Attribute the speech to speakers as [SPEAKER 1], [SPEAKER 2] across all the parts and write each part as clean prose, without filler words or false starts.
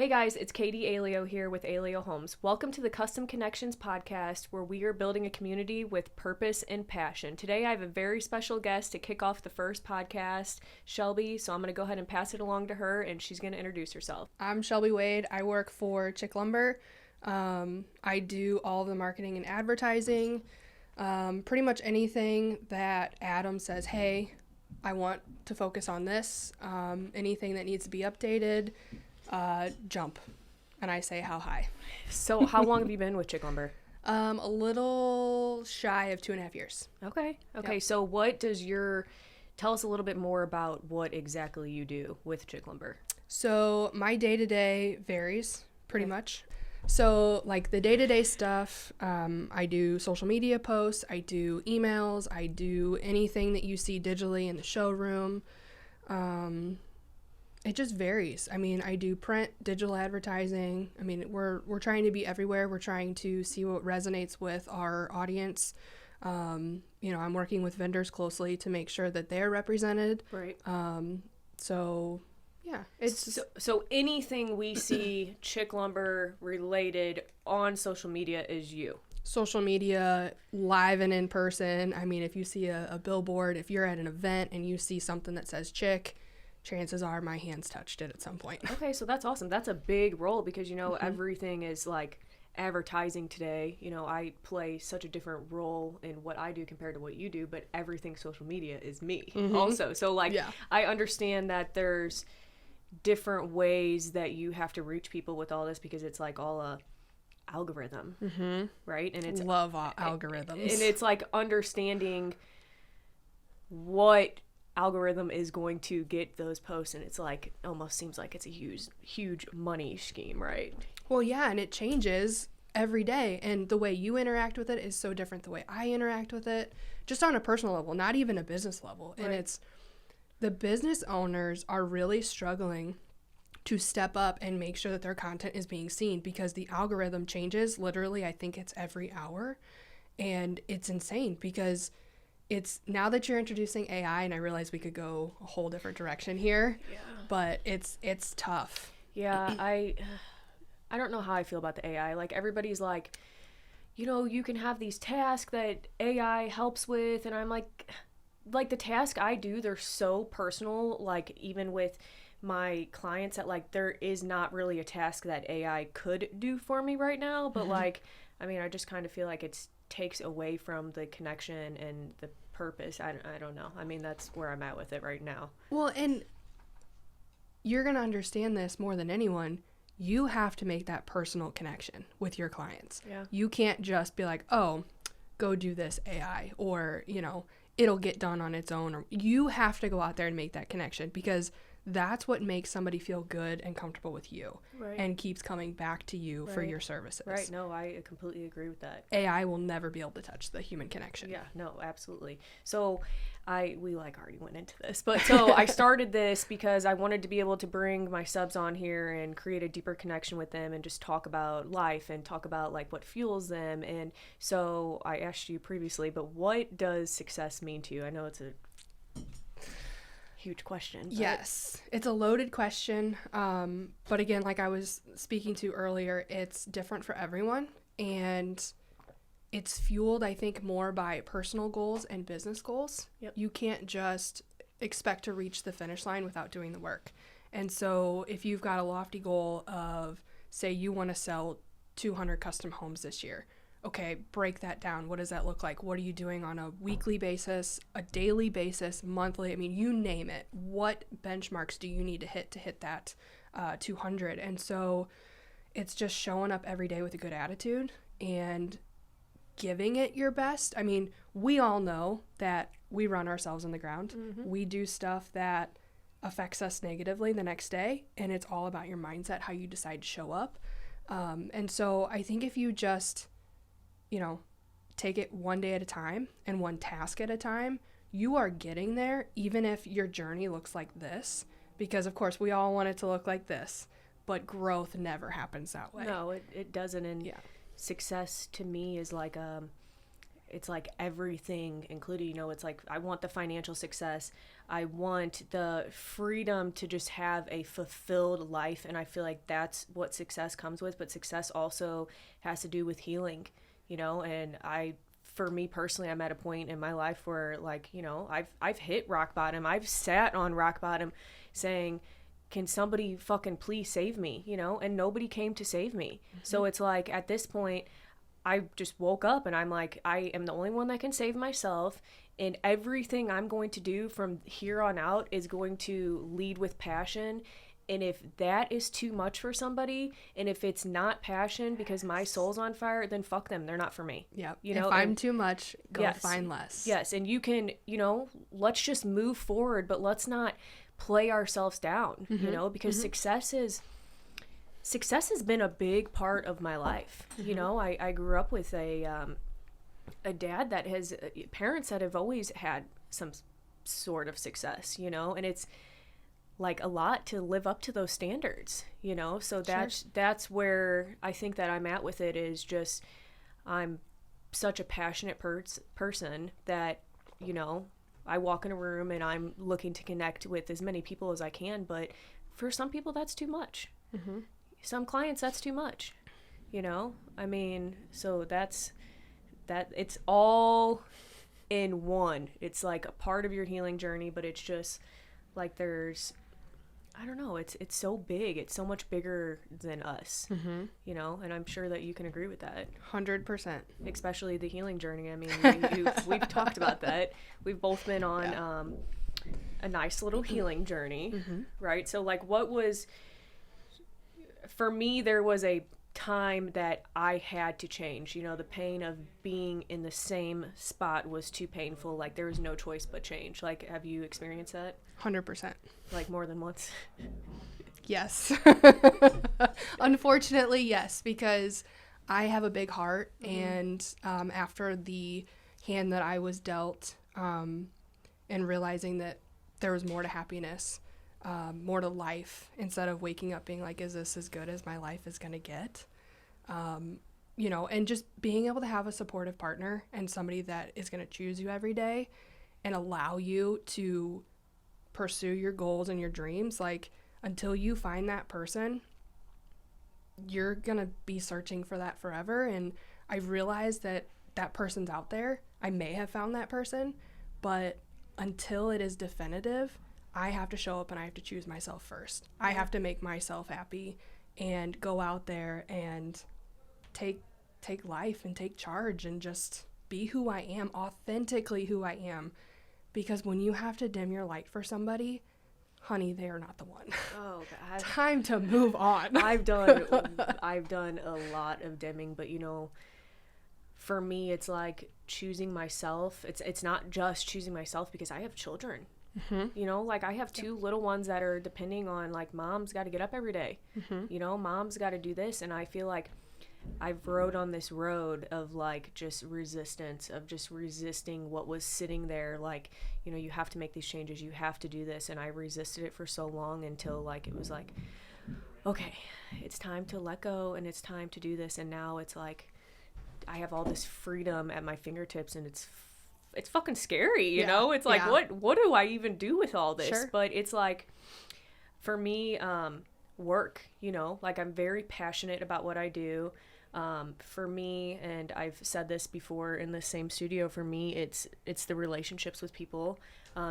[SPEAKER 1] Hey guys, it's Katie Aleo here with Aleo Homes. Welcome to the Custom Connections podcast, where we are building a community with purpose and passion. Today I have a very special guest to kick off the first podcast, Shelby, so I'm going to go ahead and pass it along to her, and she's going to introduce herself.
[SPEAKER 2] I'm Shelby Wade. I work for Chic Lumber. I do all of the marketing and advertising. Pretty much anything that Adam says, hey, I want to focus on this. Anything that needs to be updated, jump. And I say, how high?
[SPEAKER 1] So how long have you been with Chic Lumber?
[SPEAKER 2] A little shy of 2.5 years.
[SPEAKER 1] Okay.
[SPEAKER 2] Yep.
[SPEAKER 1] So tell us a little bit more about what exactly you do with Chic Lumber.
[SPEAKER 2] So my day-to-day varies pretty much. So like the day-to-day stuff, I do social media posts, I do emails, I do anything that you see digitally in the showroom. It just varies. I mean, I do print, digital advertising. I mean, we're trying to be everywhere. We're trying to see what resonates with our audience. I'm working with vendors closely to make sure that they're represented.
[SPEAKER 1] Right.
[SPEAKER 2] Yeah, it's
[SPEAKER 1] so anything we see Chic Lumber related on social media is you.
[SPEAKER 2] Social media, live and in person. I mean, if you see a billboard, if you're at an event and you see something that says Chic, chances are my hands touched it at some point.
[SPEAKER 1] Okay, so that's awesome. That's a big role because, everything is like advertising today. I play such a different role in what I do compared to what you do, but everything social media is me also. So I understand that there's different ways that you have to reach people with all this because it's like all a algorithm, right? And it's
[SPEAKER 2] love algorithms.
[SPEAKER 1] And it's like understanding what algorithm is going to get those posts, and it's like almost seems like it's a huge money scheme, right?
[SPEAKER 2] Well, yeah, and it changes every day, and the way you interact with it is so different the way I interact with it, just on a personal level, not even a business level. Right. And it's the business owners are really struggling to step up and make sure that their content is being seen because the algorithm changes literally, I think it's every hour, and it's insane because it's now that you're introducing AI, and I realize we could go a whole different direction here, but it's tough.
[SPEAKER 1] Yeah, I don't know how I feel about the AI. Like everybody's like, you can have these tasks that AI helps with, and I'm like the task I do, they're so personal. Like even with my clients, that like there is not really a task that AI could do for me right now. But I just kind of feel like it takes away from the connection and the purpose. I don't know. I mean, that's where I'm at with it right now.
[SPEAKER 2] Well, and you're going to understand this more than anyone. You have to make that personal connection with your clients.
[SPEAKER 1] Yeah.
[SPEAKER 2] You can't just be like, oh, go do this AI, or, it'll get done on its own. Or you have to go out there and make that connection because that's what makes somebody feel good and comfortable with you, right, and keeps coming back to you for your services.
[SPEAKER 1] Right. No, I completely agree with that.
[SPEAKER 2] AI will never be able to touch the human connection.
[SPEAKER 1] Yeah, no, absolutely. So we already went into this, but so I started this because I wanted to be able to bring my subs on here and create a deeper connection with them and just talk about life and talk about like what fuels them. And so I asked you previously, but what does success mean to you? I know it's a huge question.
[SPEAKER 2] Yes, it's a loaded question. But again, like I was speaking to earlier, it's different for everyone, and it's fueled, I think, more by personal goals and business goals.
[SPEAKER 1] Yep.
[SPEAKER 2] You can't just expect to reach the finish line without doing the work. And so if you've got a lofty goal of, say, you want to sell 200 custom homes this year, okay, break that down. What does that look like? What are you doing on a weekly basis, a daily basis, monthly? I mean, you name it. What benchmarks do you need to hit that 200? And so it's just showing up every day with a good attitude and giving it your best. I mean, we all know that we run ourselves in the ground. Mm-hmm. We do stuff that affects us negatively the next day, and it's all about your mindset, how you decide to show up. And so I think if you just take it one day at a time and one task at a time, you are getting there, even if your journey looks like this, because of course we all want it to look like this, but growth never happens that way.
[SPEAKER 1] No, it doesn't. And success to me is like it's like everything included, you know, it's like I want the financial success, I want the freedom to just have a fulfilled life, and I feel like that's what success comes with. But success also has to do with healing, you know. And for me personally, I'm at a point in my life where, like, you know, I've hit rock bottom. I've sat on rock bottom saying, can somebody fucking please save me, you know? And nobody came to save me. So it's like, at this point, I just woke up and I'm like, I am the only one that can save myself, and everything I'm going to do from here on out is going to lead with passion. And if that is too much for somebody, and if it's not passion because my soul's on fire, then fuck them. They're not for me.
[SPEAKER 2] Yeah.
[SPEAKER 1] You know,
[SPEAKER 2] if I'm too much, go find less.
[SPEAKER 1] Yes. And you can, you know, let's just move forward, but let's not play ourselves down, you know, because success has been a big part of my life. You know, I grew up with a dad that has parents that have always had some sort of success, you know, and it's like a lot to live up to those standards, you know. So that's where I think that I'm at with it, is just I'm such a passionate person that, you know, I walk in a room and I'm looking to connect with as many people as I can, but for some people that's too much. Some clients, that's too much, you know. I mean, so that's it's all in one. It's like a part of your healing journey, but it's just like there's, I don't know, it's so big. It's so much bigger than us, you know, and I'm sure that you can agree with that.
[SPEAKER 2] 100%.
[SPEAKER 1] Especially the healing journey. I mean, we've talked about that. We've both been on a nice little healing journey, right? So, like, what was, for me, there was a time that I had to change. You know, the pain of being in the same spot was too painful. Like, there was no choice but change. Like, have you experienced that?
[SPEAKER 2] 100%.
[SPEAKER 1] Like, more than once?
[SPEAKER 2] Yes. Unfortunately, yes, because I have a big heart, and after the hand that I was dealt, and realizing that there was more to happiness, more to life, instead of waking up being like, is this as good as my life is going to get? You know, and just being able to have a supportive partner and somebody that is going to choose you every day and allow you to pursue your goals and your dreams. Like, until you find that person, you're going to be searching for that forever. And I realized that that person's out there. I may have found that person, but until it is definitive, I have to show up and I have to choose myself first. I have to make myself happy and go out there and take life and take charge and just be who I am, authentically who I am. Because when you have to dim your light for somebody, honey, they are not the one.
[SPEAKER 1] Oh, God.
[SPEAKER 2] Time to move on.
[SPEAKER 1] I've done a lot of dimming, but, you know, for me, it's like choosing myself. It's not just choosing myself because I have children. You know, like, I have two little ones that are depending on, like, mom's got to get up every day. You know, mom's got to do this. And I feel like I've rode on this road of, like, just resistance, of just resisting what was sitting there. Like, you know, you have to make these changes, you have to do this. And I resisted it for so long until, like, it was like, okay, it's time to let go and it's time to do this. And now it's like I have all this freedom at my fingertips, and it's fucking scary, you know? It's like, what do I even do with all this?
[SPEAKER 2] Sure.
[SPEAKER 1] But it's like, for me, work, you know, like, I'm very passionate about what I do. For me, and I've said this before in the same studio, for me, it's the relationships with people.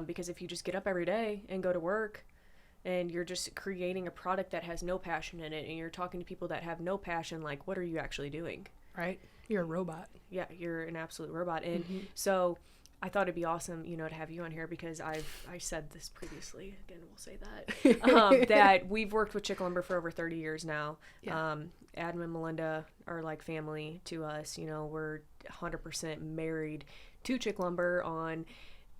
[SPEAKER 1] Because if you just get up every day and go to work and you're just creating a product that has no passion in it, and you're talking to people that have no passion, like, what are you actually doing?
[SPEAKER 2] Right? You're a robot. Yeah,
[SPEAKER 1] you're an absolute robot. And so I thought it'd be awesome, you know, to have you on here, because I said this previously, again, we'll say that, that we've worked with Chic Lumber for over 30 years now. Yeah. Adam and Melinda are like family to us. You know, we're 100% married to Chic Lumber on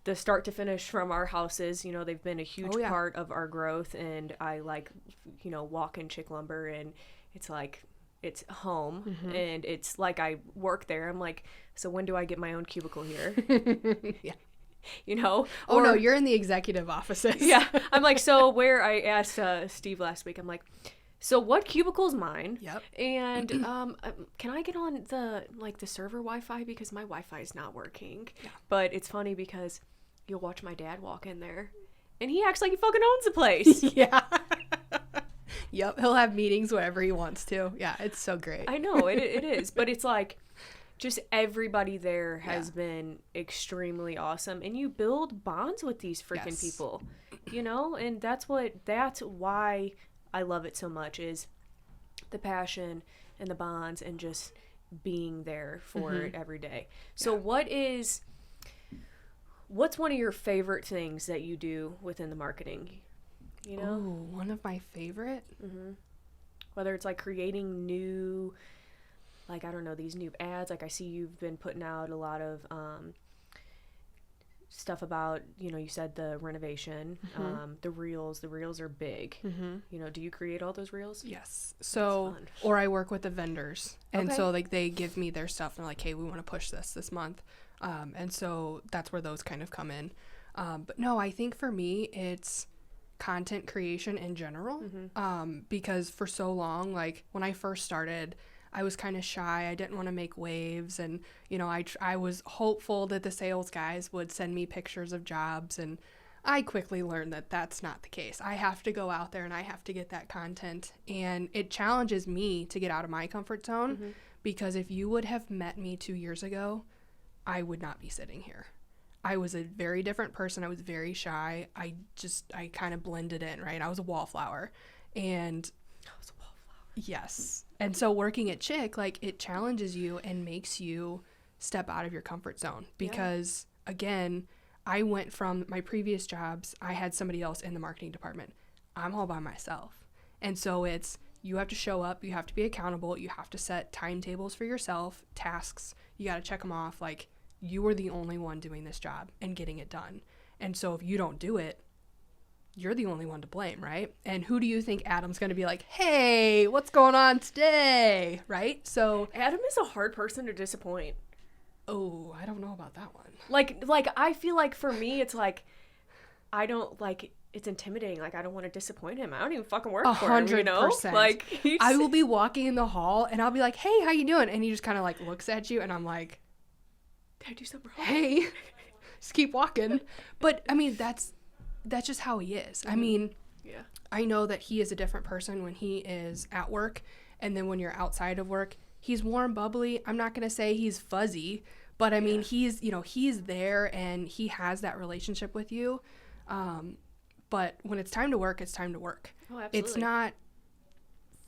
[SPEAKER 1] the start to finish from our houses. You know, they've been a huge part of our growth, and I, like, you know, walk in Chic Lumber and it's like, it's home, and it's like I work there. I'm like, so when do I get my own cubicle here?
[SPEAKER 2] Yeah.
[SPEAKER 1] You know?
[SPEAKER 2] Oh, no, you're in the executive offices.
[SPEAKER 1] Yeah. I'm like, so where, I asked Steve last week, I'm like, So what cubicle's mine?
[SPEAKER 2] Yep.
[SPEAKER 1] And can I get on the server Wi-Fi because my Wi-Fi is not working?
[SPEAKER 2] Yeah.
[SPEAKER 1] But it's funny because you'll watch my dad walk in there, and he acts like he fucking owns the place.
[SPEAKER 2] Yeah. Yep. He'll have meetings wherever he wants to. Yeah, it's so great.
[SPEAKER 1] I know it is, but it's like just everybody there has been extremely awesome, and you build bonds with these freaking people, you know, and that's why I love it so much is the passion and the bonds and just being there for it every day. So what's one of your favorite things that you do within the marketing? You know,
[SPEAKER 2] one of my favorite.
[SPEAKER 1] Whether it's like creating new, like, I don't know, these new ads. Like I see you've been putting out a lot of stuff about, you know, you said the renovation, the reels are big. You know, do you create all those reels?
[SPEAKER 2] Yes. So, or I work with the vendors, and so like they give me their stuff and they're like, hey, we want to push this month. And so that's where those kind of come in. But no, I think for me, it's content creation in general. Because for so long, like when I first started, I was kind of shy. I didn't want to make waves. And, you know, I was hopeful that the sales guys would send me pictures of jobs. And I quickly learned that that's not the case. I have to go out there and I have to get that content. And it challenges me to get out of my comfort zone, because if you would have met me 2 years ago, I would not be sitting here. I was a very different person. I was very shy. I kind of blended in, right? I was a wallflower. And yes. And so working at Chic, like, it challenges you and makes you step out of your comfort zone, because again, I went from my previous jobs, I had somebody else in the marketing department. I'm all by myself. And so it's, you have to show up, you have to be accountable, you have to set timetables for yourself, tasks, you got to check them off. Like, you are the only one doing this job and getting it done. And so if you don't do it, you're the only one to blame, right? And who do you think Adam's going to be like, hey, what's going on today, right? So
[SPEAKER 1] Adam is a hard person to disappoint.
[SPEAKER 2] Oh, I don't know about that one.
[SPEAKER 1] Like I feel like for me, it's like, I don't, like, it's intimidating. Like, I don't want to disappoint him. I don't even fucking work for him, you know?
[SPEAKER 2] 100%.
[SPEAKER 1] Like,
[SPEAKER 2] I will be walking in the hall and I'll be like, hey, how you doing? And he just kind of like looks at you and I'm like,
[SPEAKER 1] did I do something wrong?
[SPEAKER 2] Hey, just keep walking. But I mean, that's just how he is. I mean,
[SPEAKER 1] yeah,
[SPEAKER 2] I know that he is a different person when he is at work, and then when you're outside of work, he's warm, bubbly. I'm not going to say he's fuzzy, but I mean, he's there and he has that relationship with you. But when it's time to work, it's time to work.
[SPEAKER 1] Oh, absolutely.
[SPEAKER 2] It's not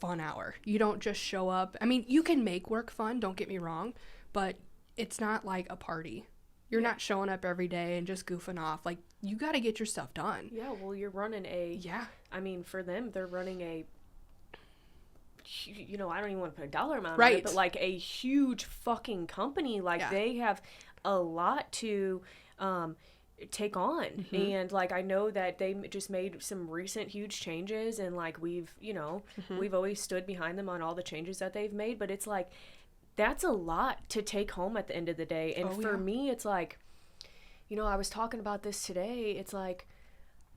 [SPEAKER 2] fun hour. You don't just show up. I mean, you can make work fun, don't get me wrong, but it's not like a party. You're not showing up every day and just goofing off. Like, you got to get your stuff done.
[SPEAKER 1] Yeah, well, you're running I mean, for them, they're running a, you know, I don't even want to put a dollar amount on it, but like a huge fucking company. Like, they have a lot to take on. And like, I know that they just made some recent huge changes, and like, we've always stood behind them on all the changes that they've made, but it's like, that's a lot to take home at the end of the day. And for me, it's like, you know, I was talking about this today. It's like,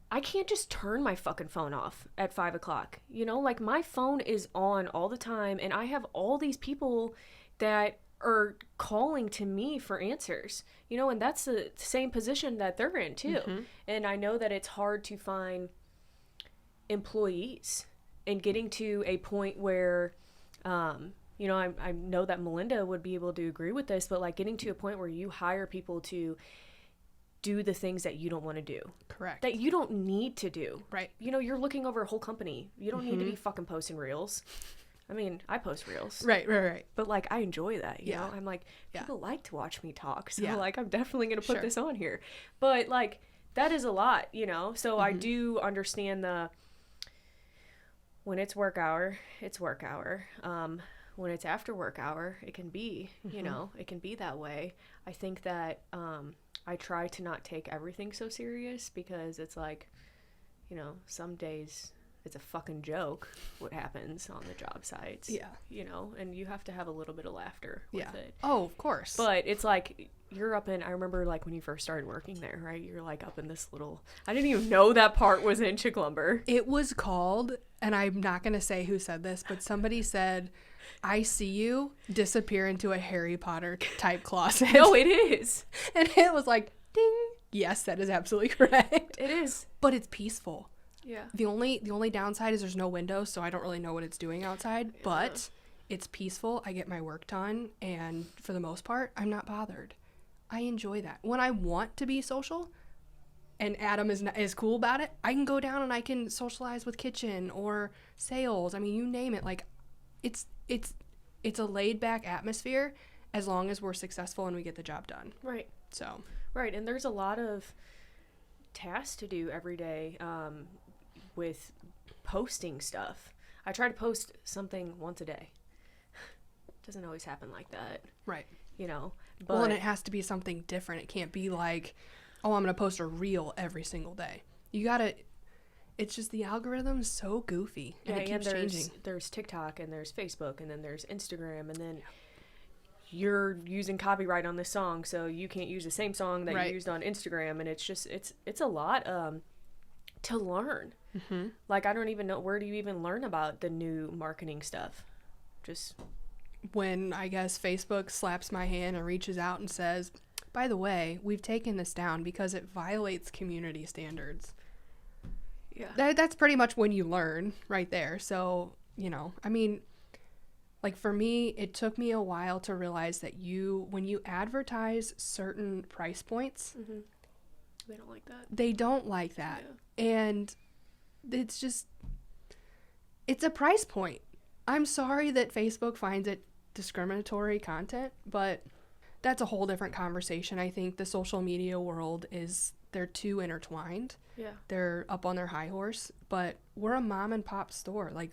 [SPEAKER 1] I can't just turn my fucking phone off at 5 o'clock. You know, like, my phone is on all the time, and I have all these people that are calling to me for answers, you know, and that's the same position that they're in too. And I know that it's hard to find employees, and getting to a point where, you know, I know that Melinda would be able to agree with this, but like, getting to a point where you hire people to do the things that you don't want to do.
[SPEAKER 2] Correct.
[SPEAKER 1] That you don't need to do.
[SPEAKER 2] Right.
[SPEAKER 1] You know, you're looking over a whole company. You don't need to be fucking posting reels. I mean, I post reels.
[SPEAKER 2] Right.
[SPEAKER 1] But like, I enjoy that, you know? I'm like, people like to watch me talk. So like, I'm definitely going to put this on here. But like, that is a lot, you know? So I do understand when it's work hour, it's work hour. When it's after work hour, it can be, you know, it can be that way. I think that I try to not take everything so serious, because it's like, you know, some days it's a fucking joke what happens on the job sites.
[SPEAKER 2] Yeah.
[SPEAKER 1] You know, and you have to have a little bit of laughter with it.
[SPEAKER 2] Oh, of course.
[SPEAKER 1] But it's like, you're up in, I remember like when you first started working there, right? You're like up in this little, I didn't even know that part was in Chic Lumber.
[SPEAKER 2] It was called, and I'm not going to say who said this, but somebody said, I see you disappear into a Harry Potter type closet.
[SPEAKER 1] No, it is.
[SPEAKER 2] And it was like, ding. Yes, that is absolutely correct.
[SPEAKER 1] It is.
[SPEAKER 2] But it's peaceful.
[SPEAKER 1] Yeah.
[SPEAKER 2] The only downside is there's no windows, so I don't really know what it's doing outside, but it's peaceful. I get my work done, and for the most part, I'm not bothered. I enjoy that. When I want to be social, and Adam is cool about it, I can go down and I can socialize with kitchen or sales. I mean, you name it. Like, it's a laid back atmosphere as long as we're successful and we get the job done.
[SPEAKER 1] Right.
[SPEAKER 2] So.
[SPEAKER 1] Right, and there's a lot of tasks to do every day with posting stuff. I try to post something once a day. Doesn't always happen like that.
[SPEAKER 2] Right.
[SPEAKER 1] You know.
[SPEAKER 2] But, well, and it has to be something different. It can't be like, oh, I'm going to post a reel every single day. You got to, it's just the algorithm's so goofy. And it keeps changing.
[SPEAKER 1] There's TikTok, and there's Facebook, and then there's Instagram, and then you're using copyright on this song, so you can't use the same song that you used on Instagram, and it's just, it's a lot to learn. Mm-hmm. Like, I don't even know, where do you even learn about the new marketing stuff? Just
[SPEAKER 2] when, I guess, Facebook slaps my hand and reaches out and says, by the way, we've taken this down because it violates community standards. Yeah. That's pretty much when you learn right there. So, you know, I mean, like for me, it took me a while to realize that when you advertise certain price points,
[SPEAKER 1] they don't like that.
[SPEAKER 2] They don't like that. Yeah. And it's just, it's a price point. I'm sorry that Facebook finds it discriminatory content, but that's a whole different conversation. I think the social media world they're too intertwined. Yeah. They're up on their high horse, but we're a mom and pop store. Like,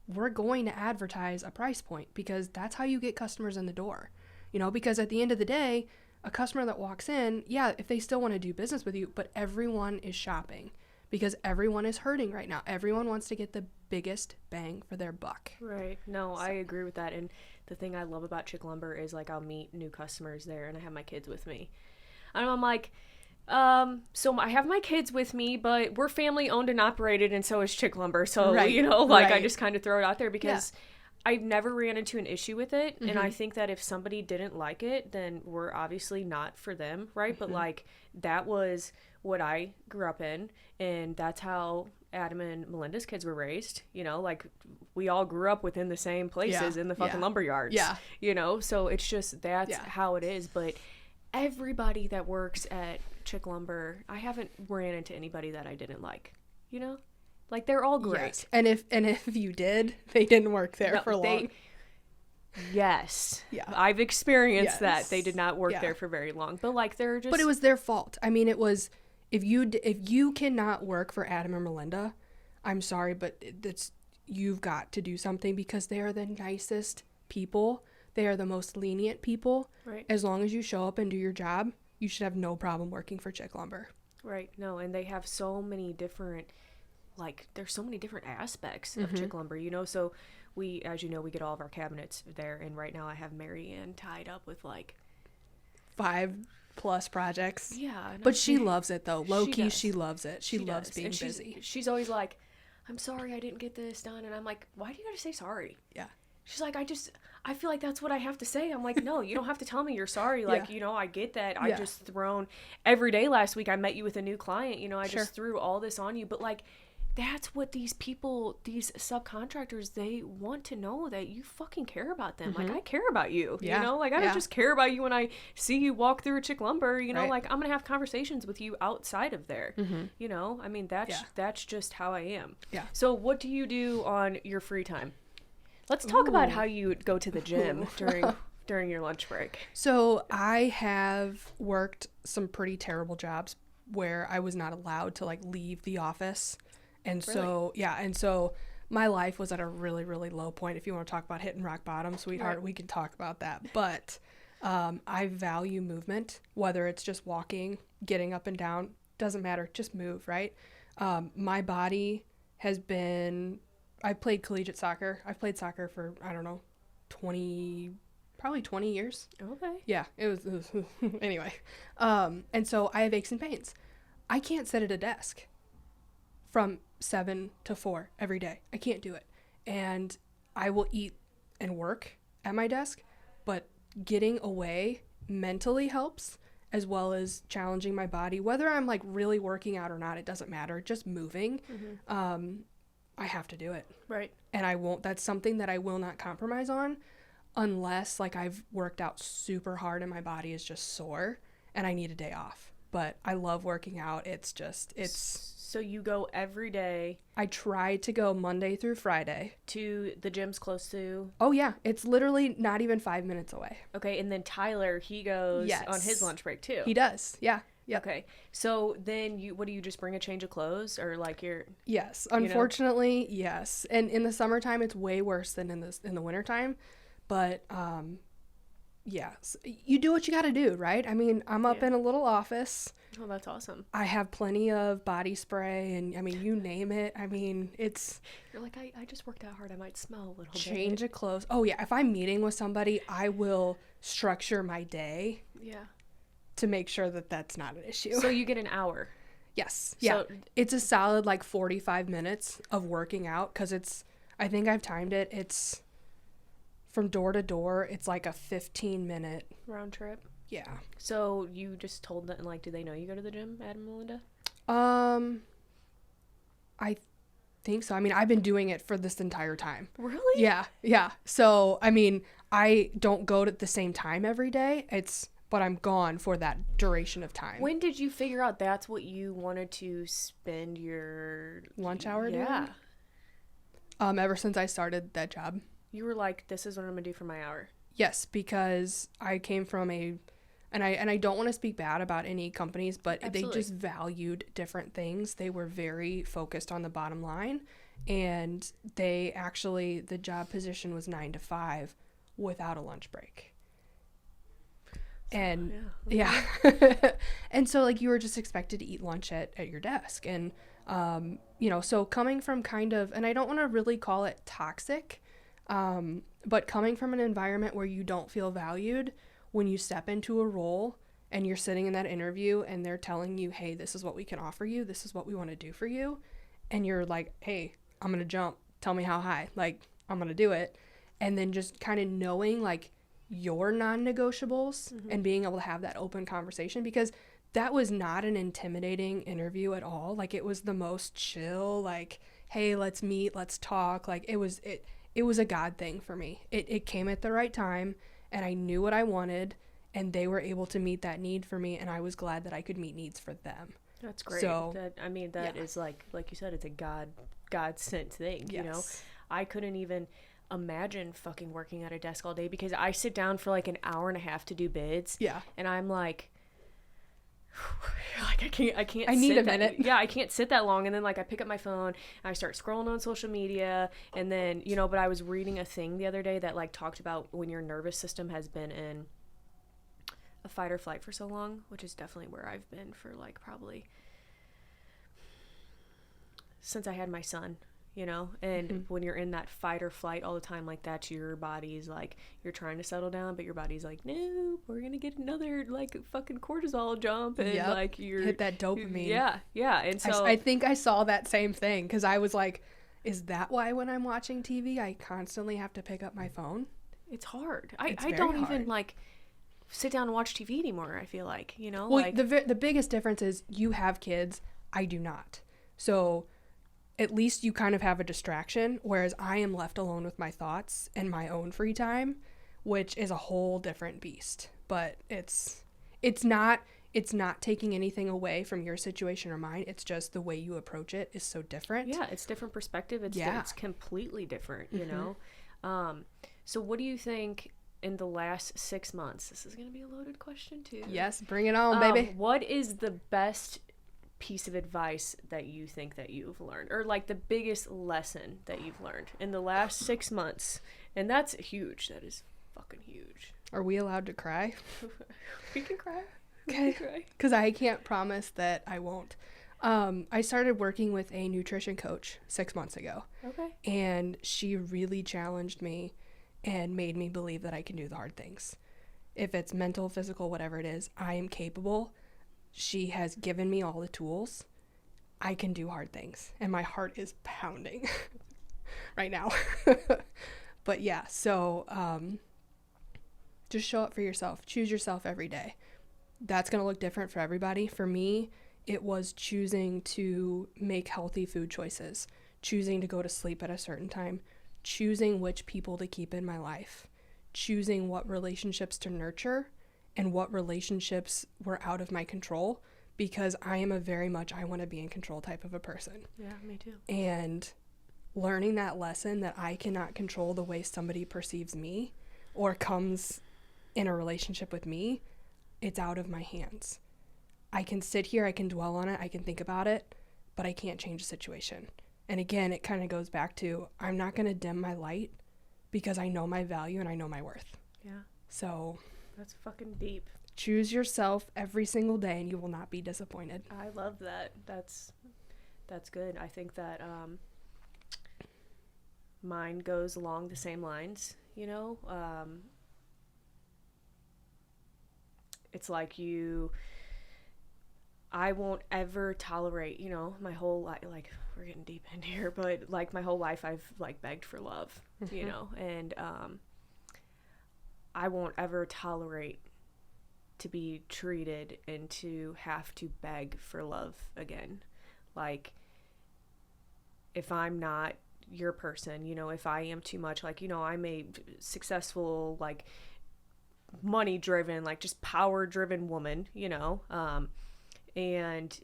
[SPEAKER 2] we're going to advertise a price point because that's how you get customers in the door. You know, because at the end of the day, a customer that walks in, yeah, if they still want to do business with you, but everyone is shopping because everyone is hurting right now. Everyone wants to get the biggest bang for their buck.
[SPEAKER 1] Right. No, I agree with that. And the thing I love about Chic Lumber is, like, I'll meet new customers there, and I have my kids with me. And I'm like, so I have my kids with me, but we're family owned and operated, and so is Chic Lumber. So, you know, like, I just kind of throw it out there because I never ran into an issue with it. And I think that if somebody didn't like it, then we're obviously not for them, right? But, like, that was what I grew up in, and that's how Adam and Melinda's kids were raised. You know, like, we all grew up within the same places in the fucking lumber yards. Yeah. You know, so it's just, that's how it is. But everybody that works at Chic Lumber, I haven't ran into anybody that I didn't like, you know? Like, they're all great.
[SPEAKER 2] Yes. And if you did, they didn't work there for long.
[SPEAKER 1] Yes. Yeah. I've experienced that. They did not work there for very long. But, like, they're just...
[SPEAKER 2] But it was their fault. I mean, it was... If you cannot work for Adam or Melinda, I'm sorry, but you've got to do something because they are the nicest people. They are the most lenient people. Right. As long as you show up and do your job, you should have no problem working for Chic Lumber.
[SPEAKER 1] Right. No, and they have so many different, like, there's so many different aspects of Chic Lumber, you know? So we, as you know, we get all of our cabinets there, and right now I have Marianne tied up with, like,
[SPEAKER 2] 5+ projects.
[SPEAKER 1] Yeah.
[SPEAKER 2] But she loves it, though. Low-key, she loves it. She loves being busy.
[SPEAKER 1] She's always like, I'm sorry I didn't get this done. And I'm like, why do you gotta say sorry? Yeah. She's like, I feel like that's what I have to say. I'm like, no, you don't have to tell me you're sorry. Like, you know, I get that. I just every day last week I met you with a new client. You know, I just threw all this on you. But, like, that's what these people, these subcontractors, they want to know, that you fucking care about them. Like, I care about you, you know? Like, I don't just care about you when I see you walk through a Chic Lumber, you know? Like, I'm going to have conversations with you outside of there, you know? I mean, that's just how I am. Yeah. So what do you do on your free time? Let's talk about how you go to the gym during your lunch break.
[SPEAKER 2] So I have worked some pretty terrible jobs where I was not allowed to, like, leave the office. And so, and so my life was at a really, really low point. If you want to talk about hitting rock bottom, sweetheart, we can talk about that. But I value movement, whether it's just walking, getting up and down, doesn't matter, just move, right? My body has been, I played collegiate soccer. I've played soccer for, I don't know, probably 20 years.
[SPEAKER 1] Okay.
[SPEAKER 2] Yeah, it was anyway. And so I have aches and pains. I can't sit at a desk from 7 to 4 every day. I can't do it. And I will eat and work at my desk, but getting away mentally helps, as well as challenging my body. Whether I'm like really working out or not, it doesn't matter. Just moving. I have to do it.
[SPEAKER 1] Right.
[SPEAKER 2] And I won't, that's something that I will not compromise on unless like I've worked out super hard and my body is just sore and I need a day off. But I love working out. It's
[SPEAKER 1] So you go every day
[SPEAKER 2] I try to go Monday through Friday.
[SPEAKER 1] to the gym's close to.
[SPEAKER 2] Oh yeah, it's literally not even 5 minutes away.
[SPEAKER 1] Okay, and then Tyler, he goes
[SPEAKER 2] Yes.
[SPEAKER 1] on his lunch break too.
[SPEAKER 2] He does. Yeah. Yep.
[SPEAKER 1] Okay. So then what do you just bring a change of clothes or like you're
[SPEAKER 2] Yes. Unfortunately, yes. And in the summertime it's way worse than in the wintertime. But yeah, you do what you got to do, right? I mean, I'm up in a little office.
[SPEAKER 1] Oh, that's awesome.
[SPEAKER 2] I have plenty of body spray and I mean, you name it. I mean, it's
[SPEAKER 1] You're like, I just worked out hard. I might smell a little
[SPEAKER 2] change
[SPEAKER 1] bit.
[SPEAKER 2] of clothes. Oh yeah, if I'm meeting with somebody, I will structure my day
[SPEAKER 1] Yeah.
[SPEAKER 2] to make sure that that's not an issue.
[SPEAKER 1] So you get an hour.
[SPEAKER 2] Yes. Yeah.
[SPEAKER 1] So-
[SPEAKER 2] It's a solid like 45 minutes of working out because I think I've timed it. It's from door to door. It's like a 15-minute.
[SPEAKER 1] Round trip.
[SPEAKER 2] Yeah.
[SPEAKER 1] So you just told them, like, do they know you go to the gym, Adam and Melinda?
[SPEAKER 2] I think so. I mean, I've been doing it for this entire time.
[SPEAKER 1] Really?
[SPEAKER 2] Yeah. Yeah. So, I mean, I don't go at the same time every day. But I'm gone for that duration of time.
[SPEAKER 1] When did you figure out that's what you wanted to spend your
[SPEAKER 2] Lunch hour doing?
[SPEAKER 1] Yeah.
[SPEAKER 2] Ever since I started that job.
[SPEAKER 1] You were like, this is what I'm going to do for my hour.
[SPEAKER 2] Yes, because I came from and I don't want to speak bad about any companies, but
[SPEAKER 1] Absolutely.
[SPEAKER 2] they just valued different things. They were very focused on the bottom line, and the job position was 9 to 5 without a lunch break. And yeah. And so like you were just expected to eat lunch at your desk. And, so coming from kind of, and I don't want to really call it toxic, but coming from an environment where you don't feel valued when you step into a role and you're sitting in that interview and they're telling you, hey, this is what we can offer you. This is what we want to do for you. And you're like, hey, I'm going to jump. Tell me how high. Like, I'm going to do it. And then just kind of knowing like your non-negotiables and being able to have that open conversation, because that was not an intimidating interview at all. Like it was the most chill, like, hey, let's meet, let's talk. Like it was a God thing for me. It came at the right time and I knew what I wanted and they were able to meet that need for me. And I was glad that I could meet needs for them.
[SPEAKER 1] That's great.
[SPEAKER 2] So,
[SPEAKER 1] that is like you said, it's a God sent thing,
[SPEAKER 2] yes.
[SPEAKER 1] You know? I couldn't even imagine fucking working at a desk all day because I sit down for like an hour and a half to do bids.
[SPEAKER 2] Yeah.
[SPEAKER 1] And I'm like I can't
[SPEAKER 2] I need
[SPEAKER 1] sit
[SPEAKER 2] a minute.
[SPEAKER 1] Yeah, I can't sit that long. And then like I pick up my phone and I start scrolling on social media and then, but I was reading a thing the other day that like talked about when your nervous system has been in a fight or flight for so long, which is definitely where I've been for like probably since I had my son, and when you're in that fight or flight all the time like that, your body's like, you're trying to settle down, but your body's like, no, we're gonna get another like fucking cortisol jump and like you're
[SPEAKER 2] hit that dopamine.
[SPEAKER 1] Yeah. And so
[SPEAKER 2] I think I saw that same thing because I was like, is that why when I'm watching TV I constantly have to pick up my phone?
[SPEAKER 1] it's hard.
[SPEAKER 2] It's
[SPEAKER 1] I
[SPEAKER 2] very
[SPEAKER 1] don't
[SPEAKER 2] hard.
[SPEAKER 1] even like sit down and watch TV anymore. I feel like,
[SPEAKER 2] Well,
[SPEAKER 1] like
[SPEAKER 2] the biggest difference is you have kids, I do not. So at least you kind of have a distraction, whereas I am left alone with my thoughts and my own free time, which is a whole different beast. But it's not taking anything away from your situation or mine. It's just the way you approach it is so different.
[SPEAKER 1] yeah, it's different perspective. It's completely different, So what do you think in the last 6 months? This is going to be a loaded question too.
[SPEAKER 2] Yes, bring it on, baby.
[SPEAKER 1] What is the best piece of advice that you think that you've learned, or like the biggest lesson that you've learned in the last 6 months? And that's huge. That is fucking huge.
[SPEAKER 2] Are we allowed to cry?
[SPEAKER 1] We can cry.
[SPEAKER 2] Okay. Because I can't promise that I won't. I started working with a nutrition coach 6 months ago.
[SPEAKER 1] Okay.
[SPEAKER 2] And she really challenged me and made me believe that I can do the hard things. If it's mental, physical, whatever it is, I am capable. She has given me all the tools. I can do hard things. And my heart is pounding right now. But yeah, so just show up for yourself. Choose yourself every day. That's going to look different for everybody. For me, it was choosing to make healthy food choices, choosing to go to sleep at a certain time, choosing which people to keep in my life, choosing what relationships to nurture and what relationships were out of my control, because I am a very much I want to be in control type of a person.
[SPEAKER 1] Yeah, me too.
[SPEAKER 2] And learning that lesson that I cannot control the way somebody perceives me or comes in a relationship with me, it's out of my hands. I can sit here, I can dwell on it, I can think about it, but I can't change the situation. And again, it kind of goes back to, I'm not going to dim my light because I know my value and I know my worth.
[SPEAKER 1] Yeah.
[SPEAKER 2] So
[SPEAKER 1] That's fucking deep.
[SPEAKER 2] choose yourself every single day and you will not be disappointed.
[SPEAKER 1] I love that. That's good. I think that mine goes along the same lines, you know? It's like I won't ever tolerate, you know, my whole life, like, we're getting deep in here, but like my whole life I've like begged for love, you know, and I won't ever tolerate to be treated and to have to beg for love again. Like, if I'm not your person, you know, if I am too much, like, you know, I'm a successful, like, money driven, like, just power driven woman, you know, and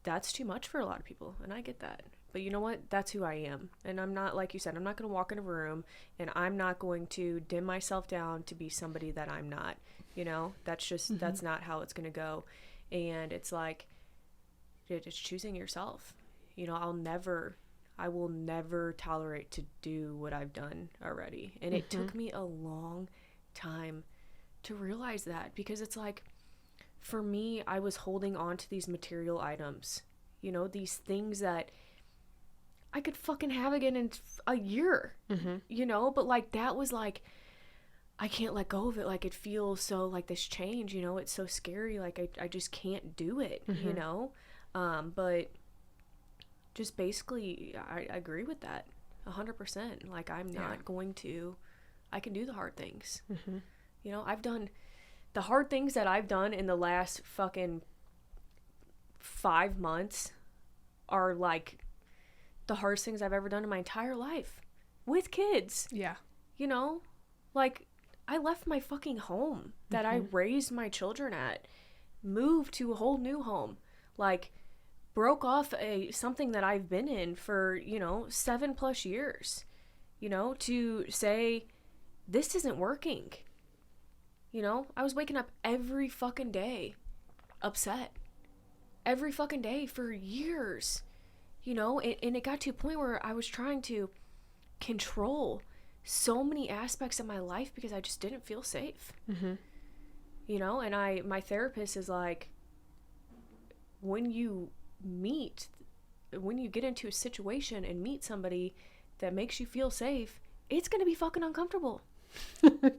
[SPEAKER 1] that's too much for a lot of people, and I get that. But you know what? That's who I am. And I'm not, like you said, I'm not going to walk in a room and I'm not going to dim myself down to be somebody that I'm not. You know, that's just, that's not how it's going to go. And it's like, it's choosing yourself. You know, I will never tolerate to do what I've done already. And it took me a long time to realize that, because it's like, for me, I was holding on to these material items, you know, these things that I could fucking have again in a year, you know, but like, that was like, I can't let go of it. Like, it feels so like this change, you know, it's so scary. Like, I just can't do it, you know? But just basically, I agree with that 100%. Like, I'm not going to, I can do the hard things. You know, I've done the hard things that I've done in the last fucking 5 months are like the hardest things I've ever done in my entire life with kids.
[SPEAKER 2] Yeah.
[SPEAKER 1] You know, like, I left my fucking home that I raised my children at, moved to a whole new home, like, broke off something that I've been in for, you know, 7+ years, you know, to say, this isn't working. You know, I was waking up every fucking day upset. Every fucking day for years. You know, and it got to a point where I was trying to control so many aspects of my life because I just didn't feel safe. You know, and my therapist is like, when you get into a situation and meet somebody that makes you feel safe, it's going to be fucking uncomfortable.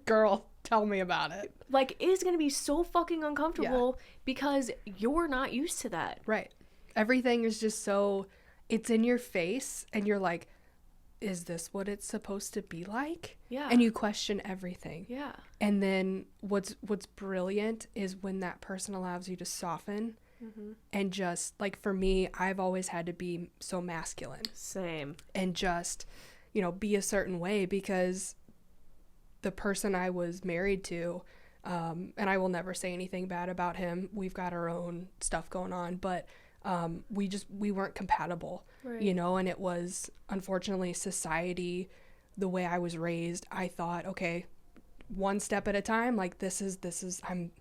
[SPEAKER 2] Girl, tell me about it.
[SPEAKER 1] Like, it's going to be so fucking uncomfortable because you're not used to that.
[SPEAKER 2] Right. Everything is just so, it's in your face and you're like, is this what it's supposed to be like?
[SPEAKER 1] Yeah.
[SPEAKER 2] And you question everything.
[SPEAKER 1] Yeah.
[SPEAKER 2] And then what's brilliant is when that person allows you to soften and just, like, for me, I've always had to be so masculine.
[SPEAKER 1] Same.
[SPEAKER 2] And just, you know, be a certain way because the person I was married to, and I will never say anything bad about him. We've got our own stuff going on, but we weren't compatible,
[SPEAKER 1] Right.
[SPEAKER 2] you know, and it was, unfortunately, society, the way I was raised, I thought, okay, one step at a time, like, this is, I'm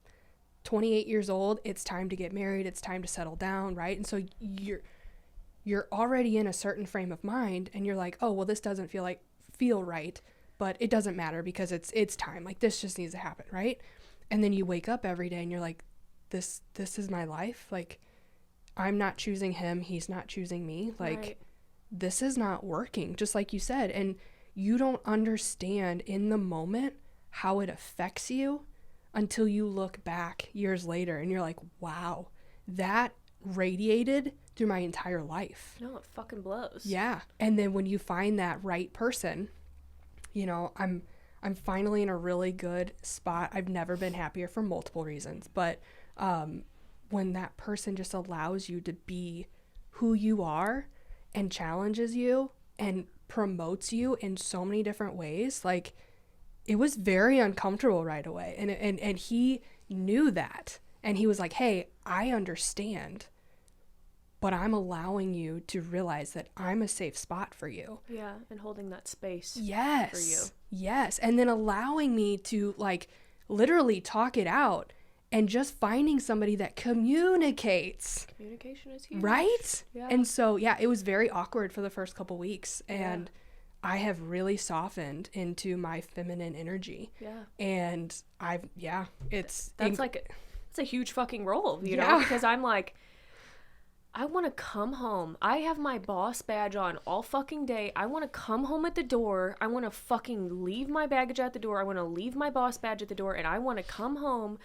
[SPEAKER 2] 28 years old, it's time to get married, it's time to settle down, right? And so you're already in a certain frame of mind, and you're like, oh, well, this doesn't feel right, but it doesn't matter because it's time, like, this just needs to happen, right? And then you wake up every day and you're like, this is my life, like, I'm not choosing him, he's not choosing me. Like,
[SPEAKER 1] Right.
[SPEAKER 2] this is not working, just like you said. And you don't understand in the moment how it affects you until you look back years later and you're like, wow, that radiated through my entire life.
[SPEAKER 1] No, it fucking blows.
[SPEAKER 2] Yeah. And then when you find that right person, you know, I'm finally in a really good spot. I've never been happier for multiple reasons, but when that person just allows you to be who you are and challenges you and promotes you in so many different ways, like, it was very uncomfortable right away. And he knew that. And he was like, hey, I understand, but I'm allowing you to realize that I'm a safe spot for you.
[SPEAKER 1] Yeah, and holding that space.
[SPEAKER 2] Yes.
[SPEAKER 1] For you.
[SPEAKER 2] Yes. And then allowing me to, like, literally talk it out and just finding somebody that communicates.
[SPEAKER 1] Communication is huge.
[SPEAKER 2] Right?
[SPEAKER 1] Yeah.
[SPEAKER 2] And so, yeah, it was very awkward for the first couple weeks. And I have really softened into my feminine energy.
[SPEAKER 1] Yeah.
[SPEAKER 2] And it's
[SPEAKER 1] it's a huge fucking role, you
[SPEAKER 2] Yeah.
[SPEAKER 1] know, because I'm like, I want to come home. I have my boss badge on all fucking day. I want to come home at the door. I want to fucking leave my baggage at the door. I want to leave my boss badge at the door, and I want to come home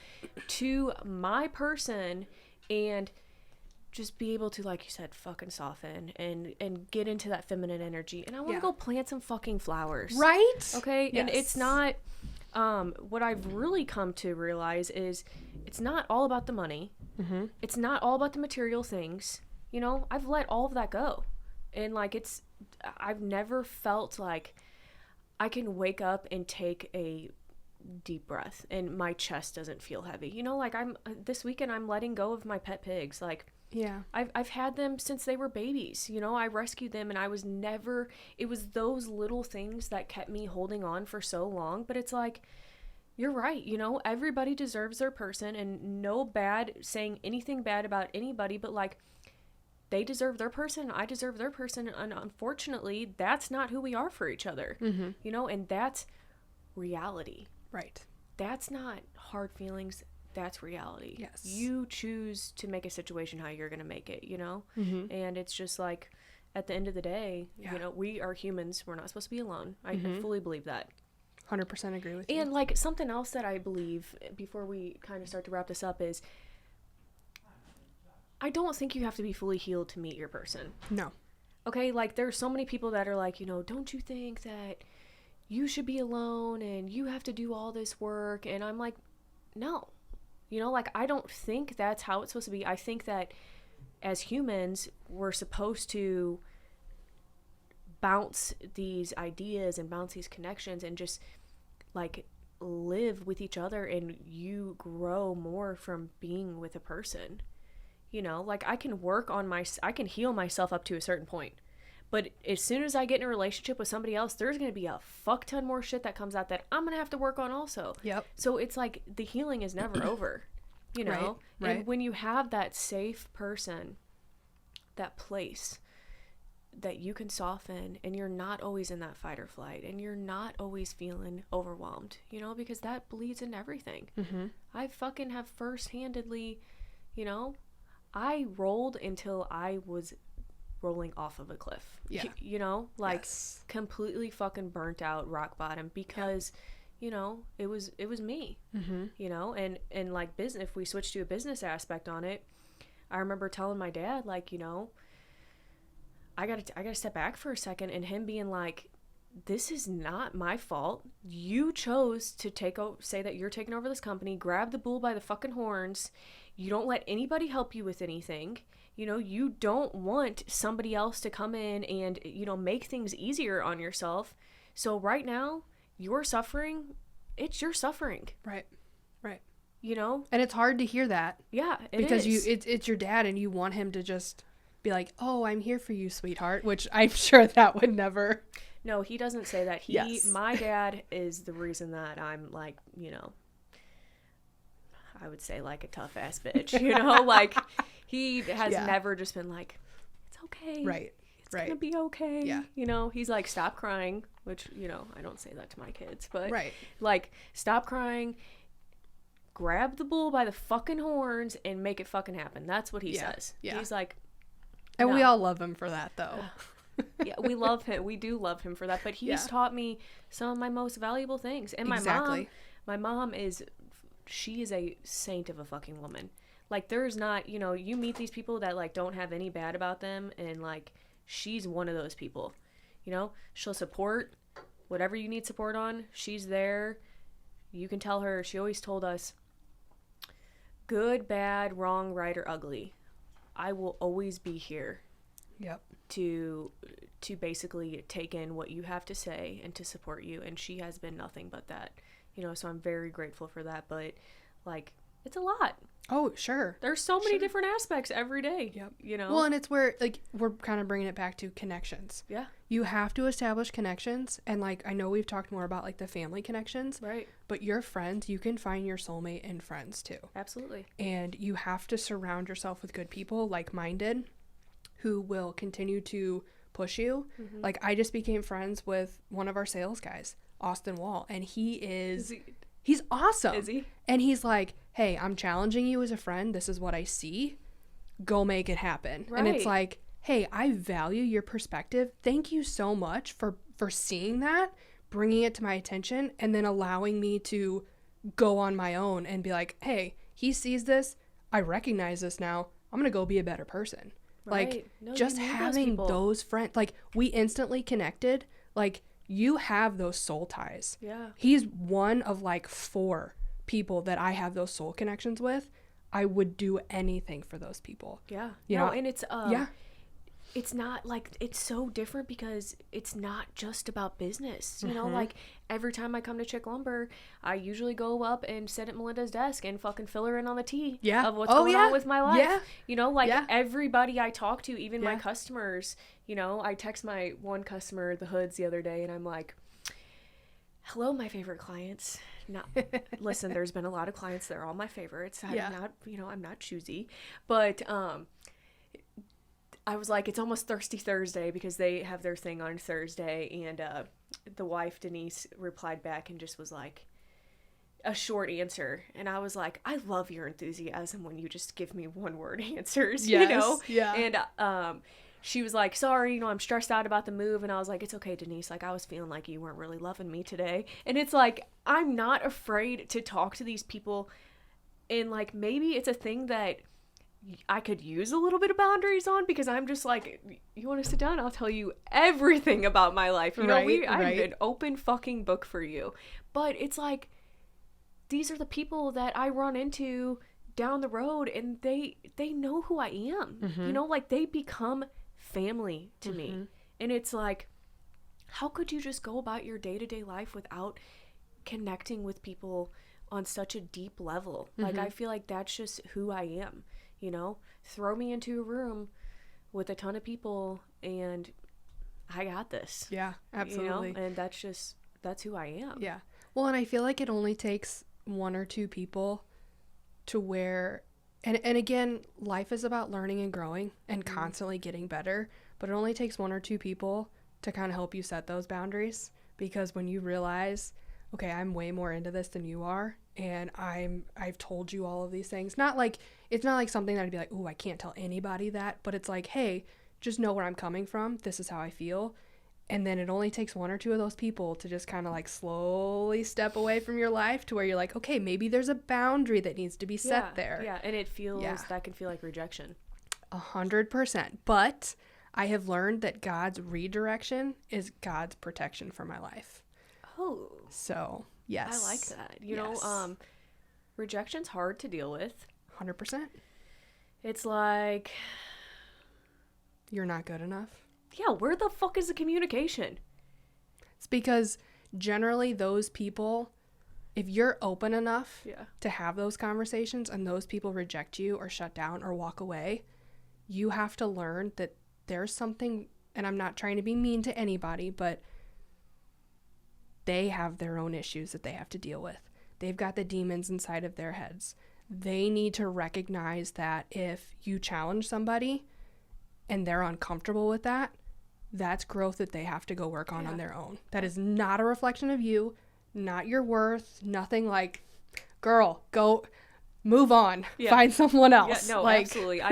[SPEAKER 1] to my person and just be able to, like you said, fucking soften and get into that feminine energy. And I want to go plant some fucking flowers.
[SPEAKER 2] right.
[SPEAKER 1] Okay?
[SPEAKER 2] Yes.
[SPEAKER 1] And it's not what I've really come to realize is it's not all about the money.
[SPEAKER 2] Mm-hmm.
[SPEAKER 1] It's not all about the material things. You know, I've let all of that go. And like I've never felt like I can wake up and take a deep breath and my chest doesn't feel heavy. You know, like this weekend I'm letting go of my pet pigs. Like,
[SPEAKER 2] Yeah.
[SPEAKER 1] I've had them since they were babies. You know, I rescued them and it was those little things that kept me holding on for so long. But it's like, you're right. You know, everybody deserves their person, and no bad saying anything bad about anybody, but like, they deserve their person. I deserve their person. And unfortunately, that's not who we are for each other.
[SPEAKER 2] Mm-hmm.
[SPEAKER 1] You know, and that's reality.
[SPEAKER 2] Right.
[SPEAKER 1] That's not hard feelings. That's reality.
[SPEAKER 2] Yes.
[SPEAKER 1] You choose to make a situation how you're going to make it, you know?
[SPEAKER 2] Mm-hmm.
[SPEAKER 1] And it's just like, at the end of the day,
[SPEAKER 2] Yeah.
[SPEAKER 1] you know, we are humans. We're not supposed to be alone. I
[SPEAKER 2] Mhm.
[SPEAKER 1] fully believe that.
[SPEAKER 2] 100% agree with you.
[SPEAKER 1] And like something else that I believe before we kind of start to wrap this up is I don't think you have to be fully healed to meet your person.
[SPEAKER 2] No.
[SPEAKER 1] Okay, like there's so many people that are like, you know, don't you think that you should be alone and you have to do all this work? And I'm like, no. You know, like I don't think that's how it's supposed to be. I think that as humans, we're supposed to bounce these ideas and bounce these connections and just like live with each other, and you grow more from being with a person. You know, like I can I can heal myself up to a certain point. But as soon as I get in a relationship with somebody else, there's going to be a fuck ton more shit that comes out that I'm going to have to work on also.
[SPEAKER 2] Yep.
[SPEAKER 1] So it's like the healing is never over, you know?
[SPEAKER 2] Right.
[SPEAKER 1] And when you have that safe person, that place that you can soften, and you're not always in that fight or flight, and you're not always feeling overwhelmed, you know, because that bleeds into everything.
[SPEAKER 2] Mm-hmm.
[SPEAKER 1] I fucking have first-handedly, you know, I rolled until I was rolling off of a cliff.
[SPEAKER 2] Yeah.
[SPEAKER 1] You know, like
[SPEAKER 2] Yes.
[SPEAKER 1] completely fucking burnt out, rock bottom, because you know, it was me.
[SPEAKER 2] Mm-hmm.
[SPEAKER 1] You know, and like business, if we switch to a business aspect on it, I remember telling my dad, like, you know, I gotta step back for a second, and him being like, this is not my fault. You chose to say that you're taking over this company, grab the bull by the fucking horns. You don't let anybody help you with anything. You know, you don't want somebody else to come in and, you know, make things easier on yourself. So right now, you're suffering. It's your suffering.
[SPEAKER 2] Right. Right.
[SPEAKER 1] You know?
[SPEAKER 2] And it's hard to hear that.
[SPEAKER 1] Yeah,
[SPEAKER 2] Because it's your dad, and you want him to just be like, oh, I'm here for you, sweetheart, which I'm sure that would never.
[SPEAKER 1] No, he doesn't say that.
[SPEAKER 2] Yes.
[SPEAKER 1] My dad is the reason that I'm like, you know, I would say like a tough ass bitch, you know, like he has never just been like, it's okay.
[SPEAKER 2] Right.
[SPEAKER 1] It's gonna be okay.
[SPEAKER 2] Yeah.
[SPEAKER 1] You know, he's like, stop crying, which, you know, I don't say that to my kids, but
[SPEAKER 2] Right.
[SPEAKER 1] like, stop crying, grab the bull by the fucking horns and make it fucking happen. That's what he says.
[SPEAKER 2] Yeah.
[SPEAKER 1] He's like,
[SPEAKER 2] and
[SPEAKER 1] no.
[SPEAKER 2] we all love him for that, though.
[SPEAKER 1] Yeah, we love him. We do love him for that. But he's taught me some of my most valuable things. And my mom she is a saint of a fucking woman. Like, there's not, you know, you meet these people that, like, don't have any bad about them, and, like, she's one of those people. You know, she'll support whatever you need support on. She's there. You can tell her. She always told us, good, bad, wrong, right, or ugly, I will always be here.
[SPEAKER 2] Yep.
[SPEAKER 1] To basically take in what you have to say and to support you. And she has been nothing but that, you know, so I'm very grateful for that. But, like, it's a lot.
[SPEAKER 2] Oh, sure.
[SPEAKER 1] There's so many different aspects every day.
[SPEAKER 2] Yep.
[SPEAKER 1] You know?
[SPEAKER 2] Well, and it's where, like, we're kind of bringing it back to connections.
[SPEAKER 1] Yeah.
[SPEAKER 2] You have to establish connections. And, like, I know we've talked more about, like, the family connections.
[SPEAKER 1] Right.
[SPEAKER 2] But your friends, you can find your soulmate in friends, too.
[SPEAKER 1] Absolutely.
[SPEAKER 2] And you have to surround yourself with good people, like-minded, who will continue to push you. Mm-hmm. Like, I just became friends with one of our sales guys, Austin Wall. And he's awesome.
[SPEAKER 1] Is he?
[SPEAKER 2] And he's like, hey, I'm challenging you as a friend. This is what I see. Go make it happen.
[SPEAKER 1] Right.
[SPEAKER 2] And it's like, hey, I value your perspective. Thank you so much for seeing that, bringing it to my attention, and then allowing me to go on my own and be like, hey, he sees this. I recognize this now. I'm going to go be a better person.
[SPEAKER 1] Right.
[SPEAKER 2] Like,
[SPEAKER 1] no,
[SPEAKER 2] just having those friends, like, we instantly connected. Like, you have those soul ties.
[SPEAKER 1] Yeah.
[SPEAKER 2] He's one of, like, 4 people that I have those soul connections with. I would do anything for those people.
[SPEAKER 1] Yeah.
[SPEAKER 2] You know?
[SPEAKER 1] And it's it's not like, it's so different because it's not just about business. You know, like, every time I come to Chic Lumber, I usually go up and sit at Melinda's desk and fucking fill her in on the tea of what's going on with my life. Yeah. You know, like, everybody I talk to, even my customers, you know, I text my one customer, the Hoods, the other day, and I'm like, hello, my favorite clients. Listen, there's been a lot of clients that are all my favorites. I'm not, you know, I'm not choosy, but I was like, it's almost Thirsty Thursday because they have their thing on Thursday, and the wife, Denise, replied back and just was like, a short answer. And I was like, I love your enthusiasm when you just give me one-word answers, you know?
[SPEAKER 2] Yeah.
[SPEAKER 1] And she was like, sorry, you know, I'm stressed out about the move. And I was like, it's okay, Denise. Like, I was feeling like you weren't really loving me today. And it's like, I'm not afraid to talk to these people. And, like, maybe it's a thing that I could use a little bit of boundaries on, because I'm just like, you want to sit down? I'll tell you everything about my life. You know, I'm an open fucking book for you. But it's like, these are the people that I run into down the road, and they know who I am. Mm-hmm. You know, like, they become family to me. And it's like, how could you just go about your day-to-day life without connecting with people on such a deep level? Like, I feel like that's just who I am. You know, throw me into a room with a ton of people and I got this. Yeah, absolutely. You know? And that's who I am.
[SPEAKER 2] Yeah. Well, and I feel like it only takes 1 or 2 people to where, and again, life is about learning and growing and constantly getting better, but it only takes 1 or 2 people to kind of help you set those boundaries, because when you realize, okay, I'm way more into this than you are, and I've told you all of these things. It's not like something that I'd be like, ooh, I can't tell anybody that, but it's like, hey, just know where I'm coming from. This is how I feel. And then it only takes 1 or 2 of those people to just kind of like slowly step away from your life to where you're like, okay, maybe there's a boundary that needs to be set there.
[SPEAKER 1] Yeah, and that can feel like rejection.
[SPEAKER 2] 100%. But I have learned that God's redirection is God's protection for my life.
[SPEAKER 1] Oh.
[SPEAKER 2] So, yes.
[SPEAKER 1] I like that. You know, rejection's hard to deal with.
[SPEAKER 2] 100%.
[SPEAKER 1] It's like,
[SPEAKER 2] you're not good enough.
[SPEAKER 1] Yeah, where the fuck is the communication?
[SPEAKER 2] It's because generally those people, if you're open enough to have those conversations and those people reject you or shut down or walk away, you have to learn that there's something, and I'm not trying to be mean to anybody, but they have their own issues that they have to deal with. They've got the demons inside of their heads. They need to recognize that if you challenge somebody and they're uncomfortable with that, that's growth that they have to go work on their own. That is not a reflection of you, not your worth, nothing like, girl, go move on.
[SPEAKER 1] Yeah.
[SPEAKER 2] Find someone else.
[SPEAKER 1] Yeah, no,
[SPEAKER 2] like,
[SPEAKER 1] absolutely.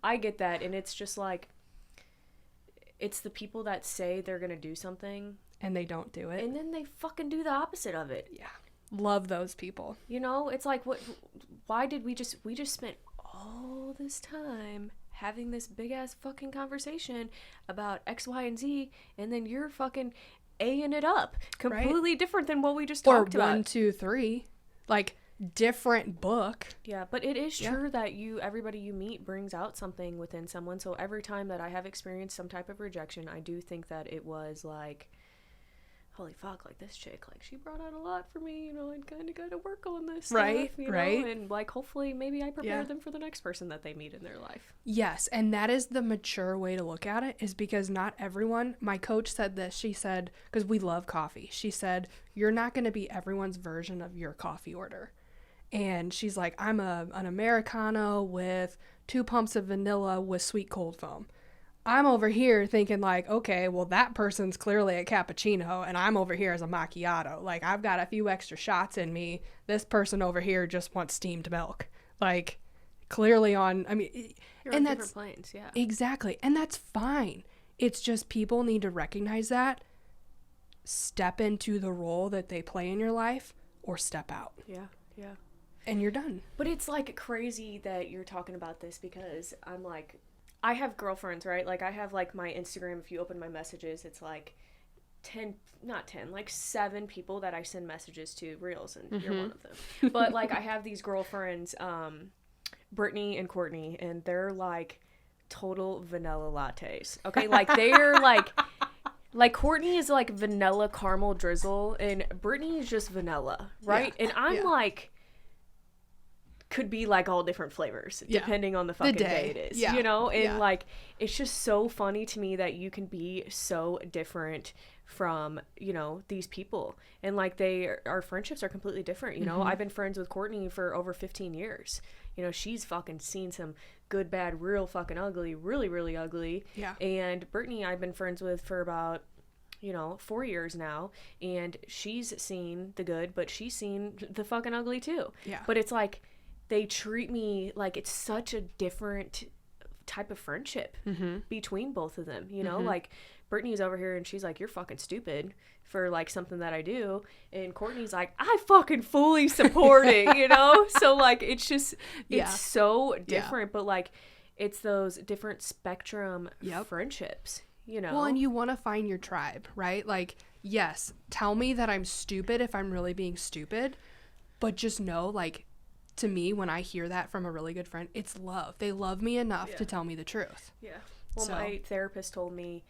[SPEAKER 1] I get that. And it's just like, it's the people that say they're going to do something.
[SPEAKER 2] And they don't do it.
[SPEAKER 1] And then they fucking do the opposite of it.
[SPEAKER 2] Yeah. Love those people.
[SPEAKER 1] You know, it's like, why did we just spent all this time having this big ass fucking conversation about X, Y, and Z, and then you're fucking A-ing it up. Completely different than what we just talked about.
[SPEAKER 2] Or 1, 2, 3. Like, different book.
[SPEAKER 1] Yeah, but it is true that everybody you meet brings out something within someone. So every time that I have experienced some type of rejection, I do think that it was like, holy fuck, like this chick, like she brought out a lot for me, you know, and kind of got to work on this stuff, you know, and like hopefully maybe I prepare them for the next person that they meet in their life.
[SPEAKER 2] Yes, and that is the mature way to look at it, is because not everyone, my coach said this, she said, because we love coffee, she said, you're not going to be everyone's version of your coffee order. And she's like, I'm an Americano with 2 pumps of vanilla with sweet cold foam. I'm over here thinking like, okay, well, that person's clearly a cappuccino and I'm over here as a macchiato. Like, I've got a few extra shots in me. This person over here just wants steamed milk. Like, clearly you're on
[SPEAKER 1] different planes, yeah.
[SPEAKER 2] Exactly. And that's fine. It's just people need to recognize that, step into the role that they play in your life, or step out.
[SPEAKER 1] Yeah, yeah.
[SPEAKER 2] And you're done.
[SPEAKER 1] But it's like crazy that you're talking about this, because I'm like, I have girlfriends, right? Like, I have, like, my Instagram, if you open my messages, it's, like, 7 people that I send messages to, reels, and you're one of them. But, like, I have these girlfriends, Brittany and Courtney, and they're, like, total vanilla lattes, okay? Like, they're, like, Courtney is, like, vanilla caramel drizzle, and Brittany is just vanilla, right? Yeah. And I'm, like... could be like all different flavors depending on the fucking day it is, you know? And like, it's just so funny to me that you can be so different from, you know, these people. And like, our friendships are completely different, you know? I've been friends with Courtney for over 15 years. You know, she's fucking seen some good, bad, real fucking ugly, really, really ugly. Yeah. And Brittany, I've been friends with for about, you know, 4 years now, and she's seen the good, but she's seen the fucking ugly too. Yeah. But it's like, they treat me like it's such a different type of friendship between both of them, you know? Like, Brittany's over here and she's like, you're fucking stupid for like something that I do, and Courtney's like, I fucking fully support it, you know? So like, it's just, it's so different, but like, it's those different spectrum friendships, you know?
[SPEAKER 2] Well, and you want to find your tribe, right? Like, yes, tell me that I'm stupid if I'm really being stupid, but just know, like, to me, when I hear that from a really good friend, it's love. They love me enough to tell me the truth.
[SPEAKER 1] Yeah. Well, my therapist told me,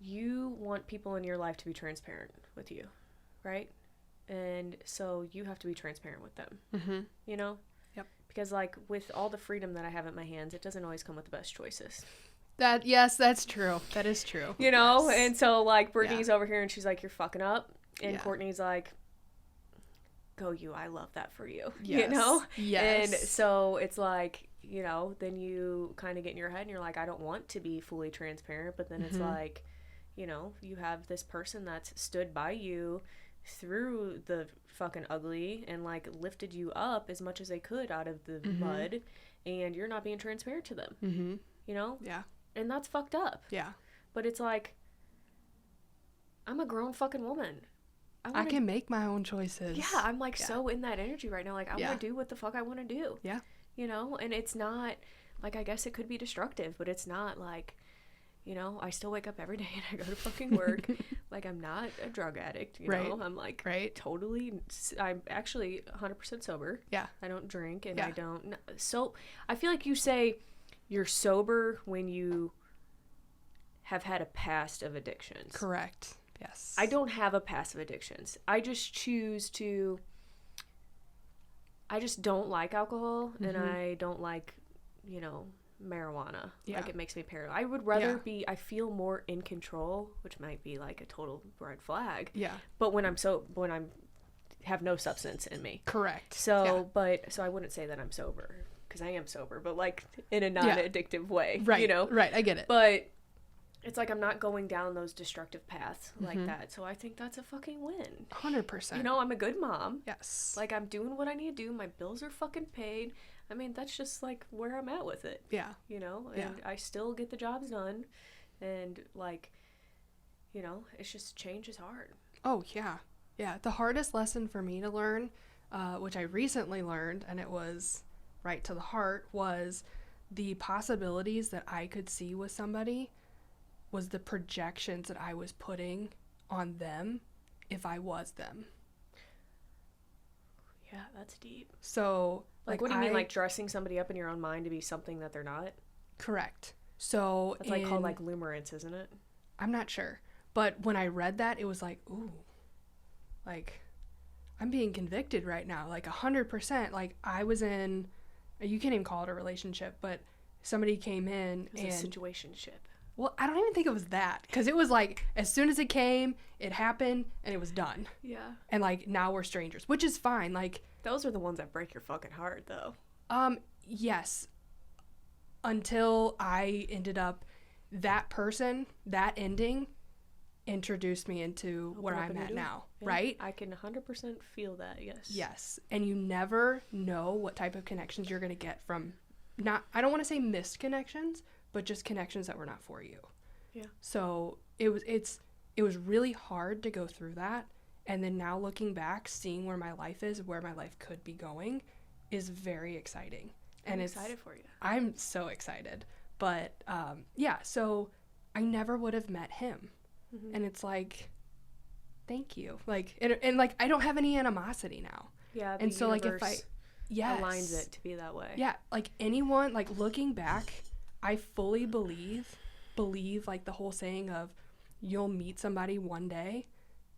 [SPEAKER 1] you want people in your life to be transparent with you, right? And so you have to be transparent with them, you know? Yep. Because like, with all the freedom that I have at my hands, it doesn't always come with the best choices.
[SPEAKER 2] Yes, that's true. That is true.
[SPEAKER 1] You know? Yes. And so like, Brittany's over here and she's like, you're fucking up. And Courtney's like, go you, I love that for you. Yes. You know? Yes. And so it's like, you know, then you kind of get in your head and you're like, I don't want to be fully transparent, but then it's like, you know, you have this person that's stood by you through the fucking ugly and like lifted you up as much as they could out of the mud, and you're not being transparent to them. You know? Yeah. And that's fucked up. Yeah. But it's like, I'm a grown fucking woman.
[SPEAKER 2] I can make my own choices.
[SPEAKER 1] Yeah, I'm like so in that energy right now. Like, I want to do what the fuck I want to do. Yeah. You know? And it's not, like, I guess it could be destructive, but it's not like, you know, I still wake up every day and I go to fucking work. Like, I'm not a drug addict, you know? I'm like, totally, I'm actually 100% sober. Yeah. I don't drink and I don't, so I feel like you say you're sober when you have had a past of addictions.
[SPEAKER 2] Correct. Yes.
[SPEAKER 1] I don't have a past of addictions. I just I just don't like alcohol and I don't like, you know, marijuana. Yeah. Like, it makes me paranoid. I would rather I feel more in control, which might be like a total red flag. Yeah. But when I'm have no substance in me.
[SPEAKER 2] Correct.
[SPEAKER 1] So, so I wouldn't say that I'm sober, because I am sober, but like in a non-addictive way.
[SPEAKER 2] Right.
[SPEAKER 1] You know?
[SPEAKER 2] Right. I get it.
[SPEAKER 1] But it's like I'm not going down those destructive paths like that. So I think that's a fucking win.
[SPEAKER 2] 100%.
[SPEAKER 1] You know, I'm a good mom.
[SPEAKER 2] Yes.
[SPEAKER 1] Like, I'm doing what I need to do. My bills are fucking paid. I mean, that's just, like, where I'm at with it.
[SPEAKER 2] Yeah.
[SPEAKER 1] You know? And I still get the jobs done. And, like, you know, it's just change is hard.
[SPEAKER 2] Oh, yeah. Yeah. The hardest lesson for me to learn, which I recently learned, and it was right to the heart, was the possibilities that I could see with somebody was the projections that I was putting on them if I was them.
[SPEAKER 1] Yeah, that's deep.
[SPEAKER 2] So,
[SPEAKER 1] like what do you mean, like dressing somebody up in your own mind to be something that they're not?
[SPEAKER 2] Correct. So
[SPEAKER 1] it's like called like limerence, isn't it?
[SPEAKER 2] I'm not sure. But when I read that, it was like, ooh, like I'm being convicted right now, like 100%. Like I was in, you can't even call it a relationship, but somebody came in
[SPEAKER 1] it was a situationship.
[SPEAKER 2] Well, I don't even think it was that, because it was like as soon as it came, it happened and it was done.
[SPEAKER 1] Yeah.
[SPEAKER 2] And like now we're strangers, which is fine. Like
[SPEAKER 1] those are the ones that break your fucking heart, though.
[SPEAKER 2] Yes. Until I ended up, that person, that ending, introduced me into where I'm at now, right?
[SPEAKER 1] I can 100% feel that, yes.
[SPEAKER 2] Yes. And you never know what type of connections you're going to get from, not, I don't want to say missed connections, but just connections that were not for you.
[SPEAKER 1] Yeah.
[SPEAKER 2] So it was really hard to go through that. And then now looking back, seeing where my life is, where my life could be going, is very exciting.
[SPEAKER 1] I'm excited for you.
[SPEAKER 2] I'm so excited. But yeah, so I never would have met him. Mm-hmm. And it's like, thank you. Like, and like, I don't have any animosity now.
[SPEAKER 1] Yeah.
[SPEAKER 2] And so like if
[SPEAKER 1] aligns it to be that way.
[SPEAKER 2] Yeah. Like anyone, like looking back, I fully believe like the whole saying of you'll meet somebody one day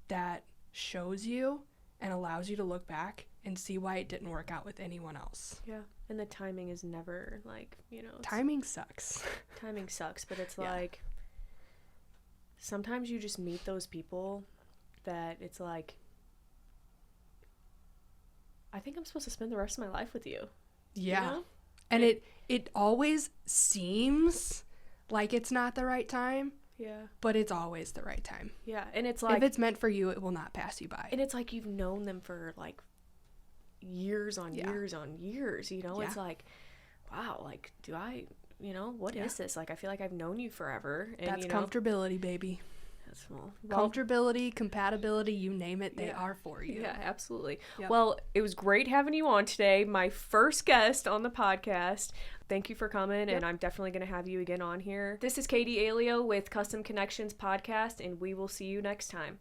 [SPEAKER 2] that shows you and allows you to look back and see why it didn't work out with anyone else.
[SPEAKER 1] Yeah. And the timing is never like, you know.
[SPEAKER 2] Timing sucks.
[SPEAKER 1] Timing sucks, but it's like sometimes you just meet those people that it's like, I think I'm supposed to spend the rest of my life with you.
[SPEAKER 2] Yeah.
[SPEAKER 1] You know?
[SPEAKER 2] And it always seems like it's not the right time.
[SPEAKER 1] Yeah.
[SPEAKER 2] But it's always the right time.
[SPEAKER 1] Yeah. And it's like,
[SPEAKER 2] if it's meant for you, it will not pass you by.
[SPEAKER 1] And it's like you've known them for like years on years on years, you know? Yeah. It's like, wow, like, do I, you know, what is this? Like, I feel like I've known you forever. And,
[SPEAKER 2] that's
[SPEAKER 1] you know,
[SPEAKER 2] comfortability, baby.
[SPEAKER 1] That's
[SPEAKER 2] comfortability, compatibility, you name it, they are for you.
[SPEAKER 1] Yeah, absolutely.
[SPEAKER 2] Yep.
[SPEAKER 1] Well, it was great having you on today. My first guest on the podcast. Thank you for coming, and I'm definitely going to have you again on here. This is Katie Alio with Custom Connections Podcast, and we will see you next time.